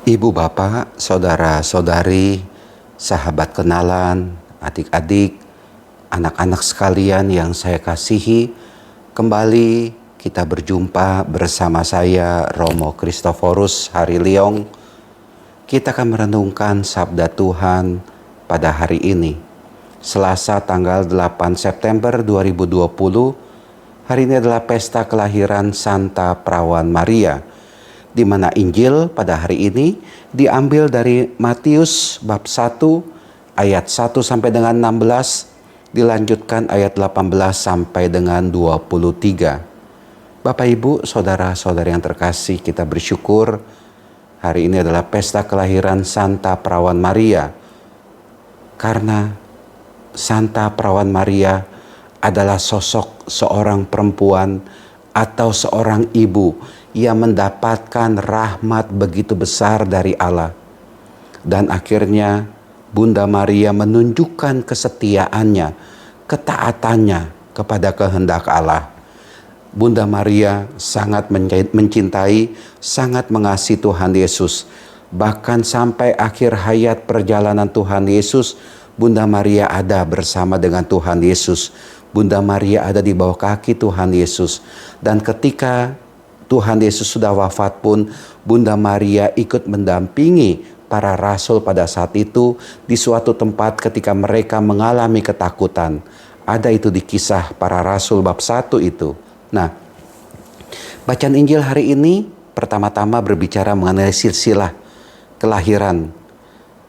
Ibu, bapak, saudara-saudari, sahabat kenalan, adik-adik, anak-anak sekalian yang saya kasihi, kembali kita berjumpa bersama saya, Romo Kristoforus Hariliong. Kita akan merenungkan sabda Tuhan pada hari ini, Selasa tanggal 8 September 2020. Hari ini adalah pesta kelahiran Santa Perawan Maria, di mana Injil pada hari ini diambil dari Matius bab 1 ayat 1 sampai dengan 16, dilanjutkan ayat 18 sampai dengan 23. Bapak, Ibu, saudara-saudari yang terkasih, kita bersyukur hari ini adalah pesta kelahiran Santa Perawan Maria, karena Santa Perawan Maria adalah sosok seorang perempuan atau seorang ibu yang mendapatkan rahmat begitu besar dari Allah. Dan akhirnya Bunda Maria menunjukkan kesetiaannya, ketaatannya kepada kehendak Allah. Bunda Maria sangat mencintai, sangat mengasihi Tuhan Yesus. Bahkan sampai akhir hayat perjalanan Tuhan Yesus, Bunda Maria ada bersama dengan Tuhan Yesus. Bunda Maria ada di bawah kaki Tuhan Yesus. Dan ketika Tuhan Yesus sudah wafat pun, Bunda Maria ikut mendampingi para rasul pada saat itu di suatu tempat ketika mereka mengalami ketakutan. Ada itu di Kisah Para Rasul bab 1 itu. Nah, bacaan Injil hari ini pertama-tama berbicara mengenai silsilah kelahiran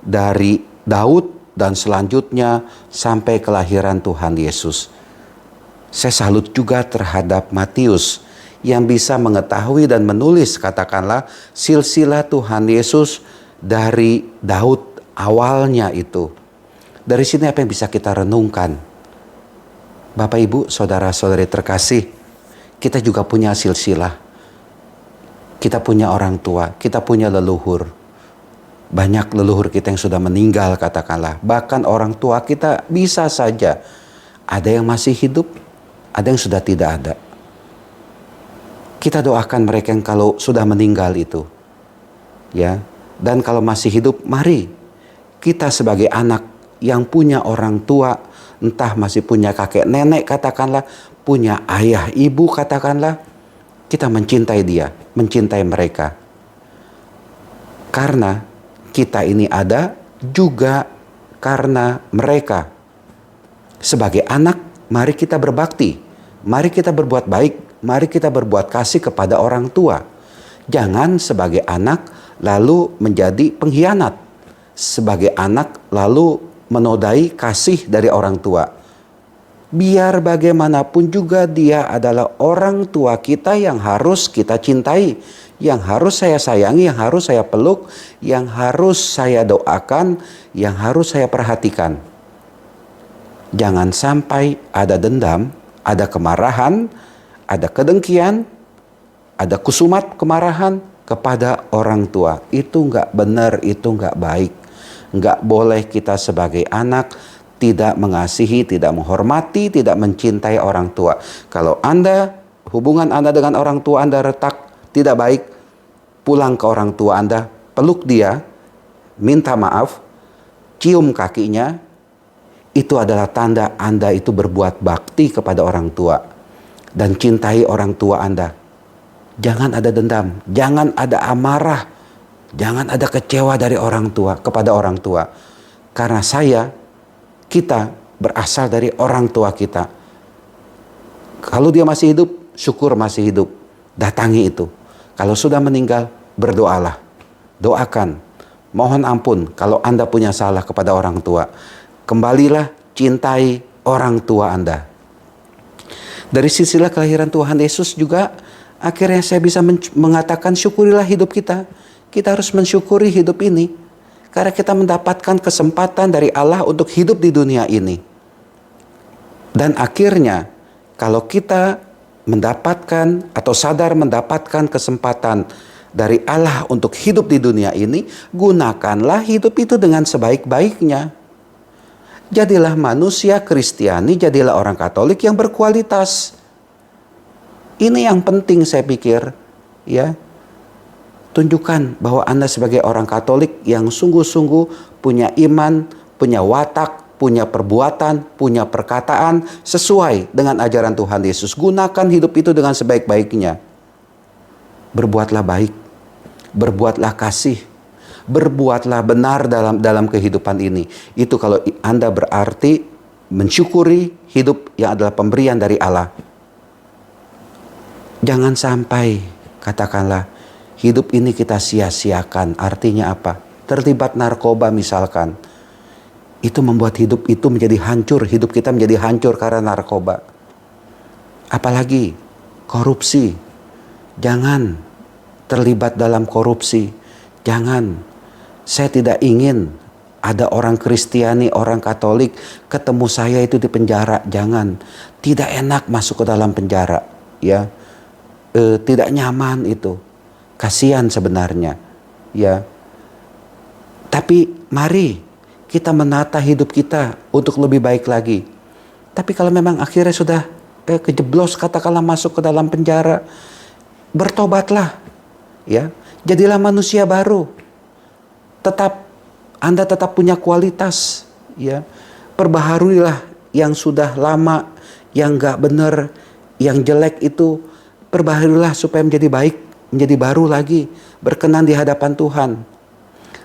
dari Daud dan selanjutnya sampai kelahiran Tuhan Yesus. Saya salut juga terhadap Matius yang bisa mengetahui dan menulis, katakanlah, silsilah Tuhan Yesus dari Daud awalnya itu. Dari sini apa yang bisa kita renungkan? Bapak, Ibu, saudara-saudari terkasih, kita juga punya silsilah. Kita punya orang tua, kita punya leluhur. Banyak leluhur kita yang sudah meninggal, katakanlah. Bahkan orang tua kita bisa saja ada yang masih hidup, ada yang sudah tidak ada. Kita doakan mereka yang kalau sudah meninggal itu, ya. Dan kalau masih hidup, mari kita sebagai anak yang punya orang tua, entah masih punya kakek nenek, katakanlah, punya ayah ibu, katakanlah, kita mencintai dia, mencintai mereka. Karena kita ini ada juga karena mereka. Sebagai anak, mari kita berbakti, mari kita berbuat baik, mari kita berbuat kasih kepada orang tua. Jangan sebagai anak lalu menjadi pengkhianat. Sebagai anak lalu menodai kasih dari orang tua. Biar bagaimanapun juga dia adalah orang tua kita yang harus kita cintai, yang harus saya sayangi, yang harus saya peluk, yang harus saya doakan, yang harus saya perhatikan. Jangan sampai ada dendam, ada kemarahan, ada kedengkian, ada kusumat kemarahan kepada orang tua. Itu nggak benar, itu nggak baik. Nggak boleh kita sebagai anak tidak mengasihi, tidak menghormati, tidak mencintai orang tua. Kalau hubungan Anda dengan orang tua Anda retak, tidak baik, pulang ke orang tua Anda, peluk dia, minta maaf, cium kakinya, itu adalah tanda Anda itu berbuat bakti kepada orang tua. Dan cintai orang tua Anda. Jangan ada dendam, jangan ada amarah, jangan ada kecewa dari orang tua kepada orang tua. Karena kita berasal dari orang tua kita. Kalau dia masih hidup, syukur masih hidup. Datangi itu. Kalau sudah meninggal, berdoalah. Doakan. Mohon ampun kalau Anda punya salah kepada orang tua. Kembalilah cintai orang tua Anda. Dari silsilah kelahiran Tuhan Yesus juga akhirnya saya bisa mengatakan syukurilah hidup kita. Kita harus mensyukuri hidup ini. Karena kita mendapatkan kesempatan dari Allah untuk hidup di dunia ini. Dan akhirnya kalau kita mendapatkan atau sadar mendapatkan kesempatan dari Allah untuk hidup di dunia ini, gunakanlah hidup itu dengan sebaik-baiknya. Jadilah manusia Kristiani, jadilah orang Katolik yang berkualitas. Ini yang penting saya pikir, ya. Tunjukkan bahwa Anda sebagai orang Katolik yang sungguh-sungguh punya iman, punya watak, punya perbuatan, punya perkataan sesuai dengan ajaran Tuhan Yesus. Gunakan hidup itu dengan sebaik-baiknya. Berbuatlah baik, berbuatlah kasih, berbuatlah benar dalam kehidupan ini. Itu kalau Anda berarti mensyukuri hidup yang adalah pemberian dari Allah. Jangan sampai, katakanlah, hidup ini kita sia-siakan. Artinya apa? Terlibat narkoba misalkan. Itu membuat hidup itu menjadi hancur. Hidup kita menjadi hancur karena narkoba. Apalagi korupsi. Jangan terlibat dalam korupsi. Jangan. Saya tidak ingin ada orang Kristiani, orang Katolik ketemu saya itu di penjara. Jangan. Tidak enak masuk ke dalam penjara. Ya, tidak nyaman itu. Kasihan sebenarnya. Ya. Tapi mari kita menata hidup kita untuk lebih baik lagi. Tapi kalau memang akhirnya sudah kejeblos, katakanlah masuk ke dalam penjara, bertobatlah, ya, jadilah manusia baru. Anda tetap punya kualitas, ya. Perbaharuilah yang sudah lama, yang nggak benar, yang jelek itu, perbaharuilah supaya menjadi baik, menjadi baru lagi, berkenan di hadapan Tuhan.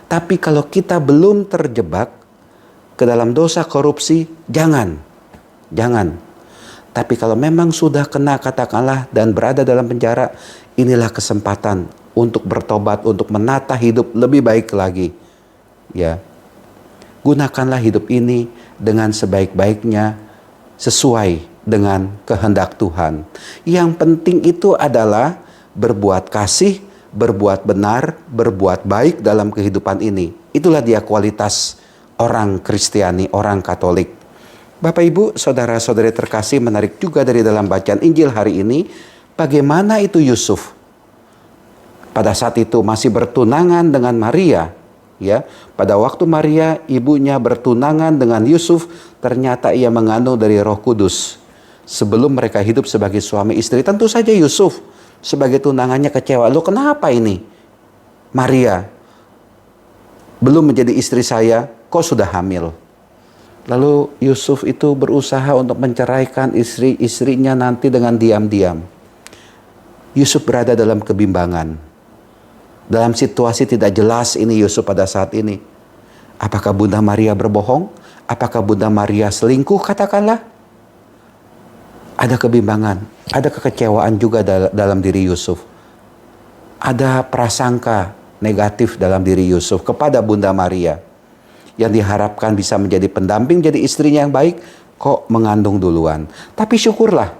Tapi kalau kita belum terjebak ke dalam dosa korupsi, jangan. Tapi kalau memang sudah kena, katakanlah, dan berada dalam penjara, inilah kesempatan untuk bertobat, untuk menata hidup lebih baik lagi. Ya. Gunakanlah hidup ini dengan sebaik-baiknya, sesuai dengan kehendak Tuhan. Yang penting itu adalah berbuat kasih, berbuat benar, berbuat baik dalam kehidupan ini. Itulah dia kualitas orang Kristiani, orang Katolik. Bapak Ibu, saudara-saudari terkasih, menarik juga dari dalam bacaan Injil hari ini, bagaimana itu Yusuf pada saat itu masih bertunangan dengan Maria. Ya, pada waktu Maria ibunya bertunangan dengan Yusuf, ternyata ia mengandung dari Roh Kudus. Sebelum mereka hidup sebagai suami istri, tentu saja Yusuf sebagai tunangannya kecewa. Loh, kenapa ini? Maria belum menjadi istri saya, kok sudah hamil? Lalu Yusuf itu berusaha untuk menceraikan istri-istrinya nanti dengan diam-diam. Yusuf berada dalam kebimbangan. Dalam situasi tidak jelas ini Yusuf pada saat ini. Apakah Bunda Maria berbohong? Apakah Bunda Maria selingkuh, katakanlah? Ada kebimbangan, ada kekecewaan juga dalam diri Yusuf. Ada prasangka negatif dalam diri Yusuf kepada Bunda Maria. Yang diharapkan bisa menjadi pendamping, jadi istrinya yang baik, kok mengandung duluan. Tapi syukurlah,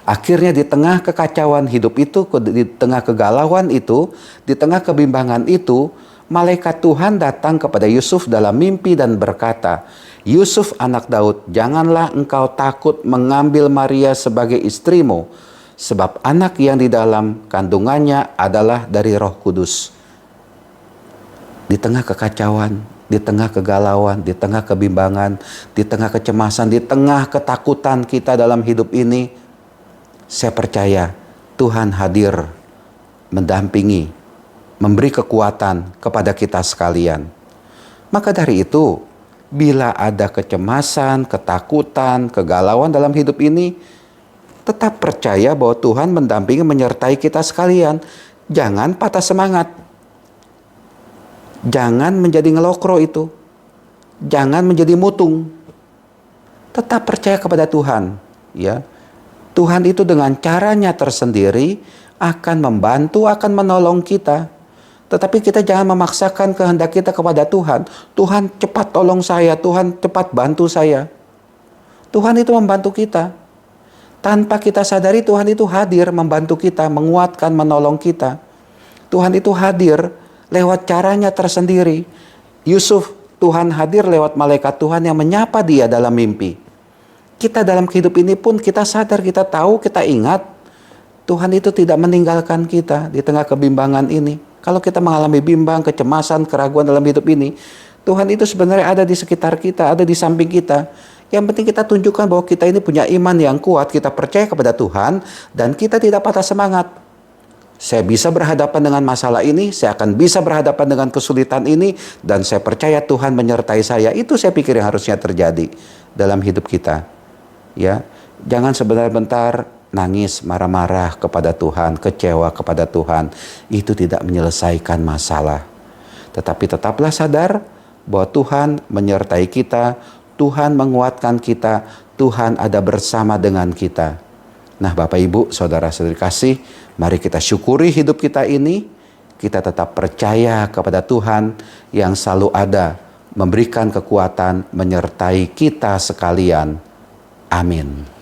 akhirnya di tengah kekacauan hidup itu, di tengah kegalauan itu, di tengah kebimbangan itu, malaikat Tuhan datang kepada Yusuf dalam mimpi dan berkata, Yusuf anak Daud, janganlah engkau takut mengambil Maria sebagai istrimu, sebab anak yang di dalam kandungannya adalah dari Roh Kudus. Di tengah kekacauan, di tengah kegalauan, di tengah kebimbangan, di tengah kecemasan, di tengah ketakutan kita dalam hidup ini, saya percaya Tuhan hadir mendampingi, memberi kekuatan kepada kita sekalian. Maka dari itu, bila ada kecemasan, ketakutan, kegalauan dalam hidup ini, tetap percaya bahwa Tuhan mendampingi, menyertai kita sekalian. Jangan patah semangat. Jangan menjadi ngelokro itu. Jangan menjadi mutung. Tetap percaya kepada Tuhan, ya. Tuhan itu dengan caranya tersendiri akan membantu, akan menolong kita. Tetapi kita jangan memaksakan kehendak kita kepada Tuhan. Tuhan cepat tolong saya, Tuhan cepat bantu saya. Tuhan itu membantu kita. Tanpa kita sadari Tuhan itu hadir membantu kita, menguatkan, menolong kita. Tuhan itu hadir lewat caranya tersendiri. Yusuf, Tuhan hadir lewat malaikat Tuhan yang menyapa dia dalam mimpi. Kita dalam hidup ini pun kita sadar, kita tahu, kita ingat Tuhan itu tidak meninggalkan kita di tengah kebimbangan ini. Kalau kita mengalami bimbang, kecemasan, keraguan dalam hidup ini, Tuhan itu sebenarnya ada di sekitar kita, ada di samping kita. Yang penting kita tunjukkan bahwa kita ini punya iman yang kuat, kita percaya kepada Tuhan, dan kita tidak patah semangat. Saya bisa berhadapan dengan masalah ini, saya akan bisa berhadapan dengan kesulitan ini, dan saya percaya Tuhan menyertai saya. Itu saya pikir yang harusnya terjadi dalam hidup kita. Ya, jangan sebentar-bentar nangis, marah-marah kepada Tuhan, kecewa kepada Tuhan. Itu tidak menyelesaikan masalah. Tetapi tetaplah sadar bahwa Tuhan menyertai kita, Tuhan menguatkan kita, Tuhan ada bersama dengan kita. Nah, Bapak Ibu, saudara-saudari kasih, mari kita syukuri hidup kita ini. Kita tetap percaya kepada Tuhan yang selalu ada, memberikan kekuatan, menyertai kita sekalian. Amin.